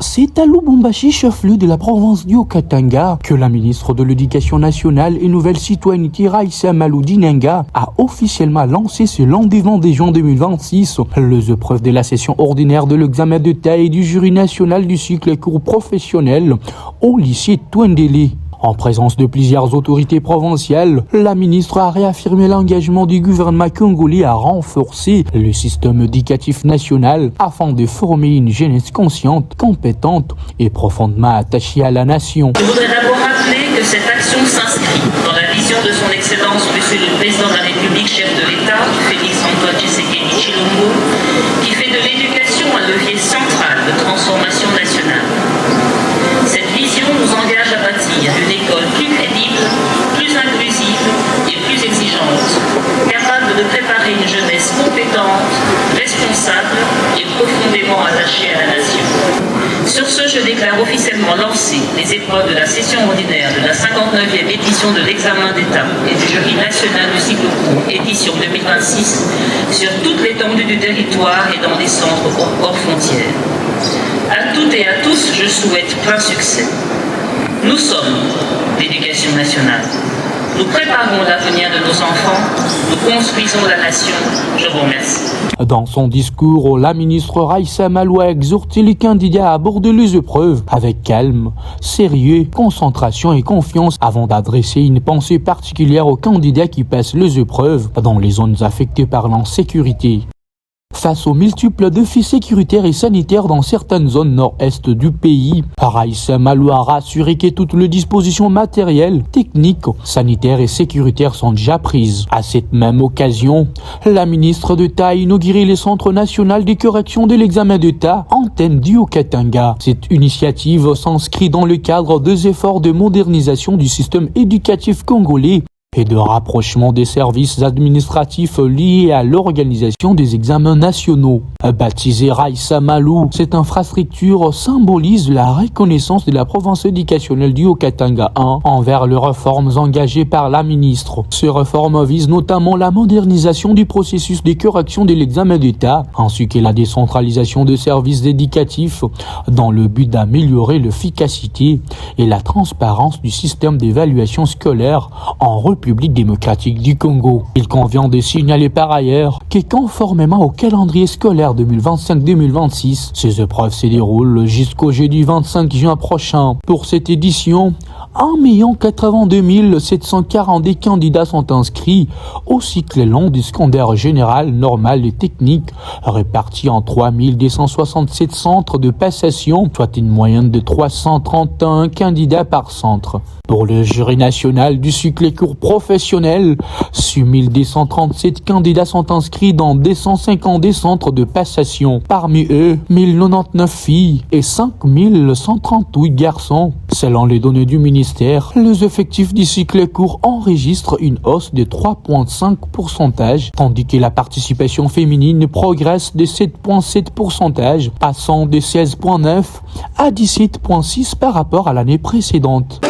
C'est à Lubumbashi, chef-lieu de la province du Haut-Katanga, que la ministre de l'Éducation nationale et Nouvelle Citoyenneté Raissa Malou-Dinenga a officiellement lancé ce lundi 22 juin 2026 les épreuves de la session ordinaire de l'examen d'État et du jury national du cycle cours professionnel au lycée Twendele. En présence de plusieurs autorités provinciales, la ministre a réaffirmé l'engagement du gouvernement congolais à renforcer le système éducatif national afin de former une jeunesse consciente, compétente et profondément attachée à la nation. Je voudrais d'abord rappeler que cette action s'inscrit dans la vision de son Excellence Monsieur le Président de la République, chef de l'État, Félix Antoine Tshisekedi Tshilombo, qui fait de l'éducation un levier central de transformation nationale. Cette vision nous engage à bâtir une école plus crédible, plus inclusive et plus exigeante, capable de préparer une jeunesse compétente, responsable et profondément attachée à la nation. Sur ce, je déclare officiellement lancées les épreuves de la session ordinaire de la 59e édition de l'examen d'État et du jury national du cycle court, édition 2026, sur toute l'étendue du territoire et dans des centres hors frontières. À toutes et à tous, je souhaite plein succès. Nous sommes l'éducation nationale. Nous préparons l'avenir de nos enfants. Nous construisons la nation. Je vous remercie. Dans son discours, la ministre Raissa Malou a exhorté les candidats à aborder les épreuves avec calme, sérieux, concentration et confiance avant d'adresser une pensée particulière aux candidats qui passent les épreuves dans les zones affectées par l'insécurité. Face aux multiples défis sécuritaires et sanitaires dans certaines zones nord-est du pays, Raissa Malou a rassuré que toutes les dispositions matérielles, techniques, sanitaires et sécuritaires sont déjà prises. À cette même occasion, la ministre d'État a inauguré le Centre national de correction de l'examen d'État, antenne du Haut-Katanga. Cette initiative s'inscrit dans le cadre des efforts de modernisation du système éducatif congolais et de rapprochement des services administratifs liés à l'organisation des examens nationaux. Baptisée Raissa Malou, cette infrastructure symbolise la reconnaissance de la province éducationnelle du Haut-Katanga 1 envers les réformes engagées par la ministre. Ces réformes visent notamment la modernisation du processus de correction de l'examen d'État, ainsi que la décentralisation des services éducatifs dans le but d'améliorer l'efficacité et la transparence du système d'évaluation scolaire en République démocratique du Congo. Il convient de signaler par ailleurs que conformément au calendrier scolaire 2025-2026, ces épreuves se déroulent jusqu'au jeudi 25 juin prochain. Pour cette édition, 1 082 742 candidats sont inscrits au cycle long du secondaire général, normal et technique, répartis en 3 267 centres de passation, soit une moyenne de 331 candidats par centre. Pour le jury national du cycle court professionnel, 6 237 candidats sont inscrits dans 252 centres de passation. Parmi eux, 1099 filles et 5138 garçons. Selon les données du ministère, les effectifs du cycle court enregistrent une hausse de 3,5%, tandis que la participation féminine progresse de 7,7%, passant de 16,9 à 17,6 par rapport à l'année précédente.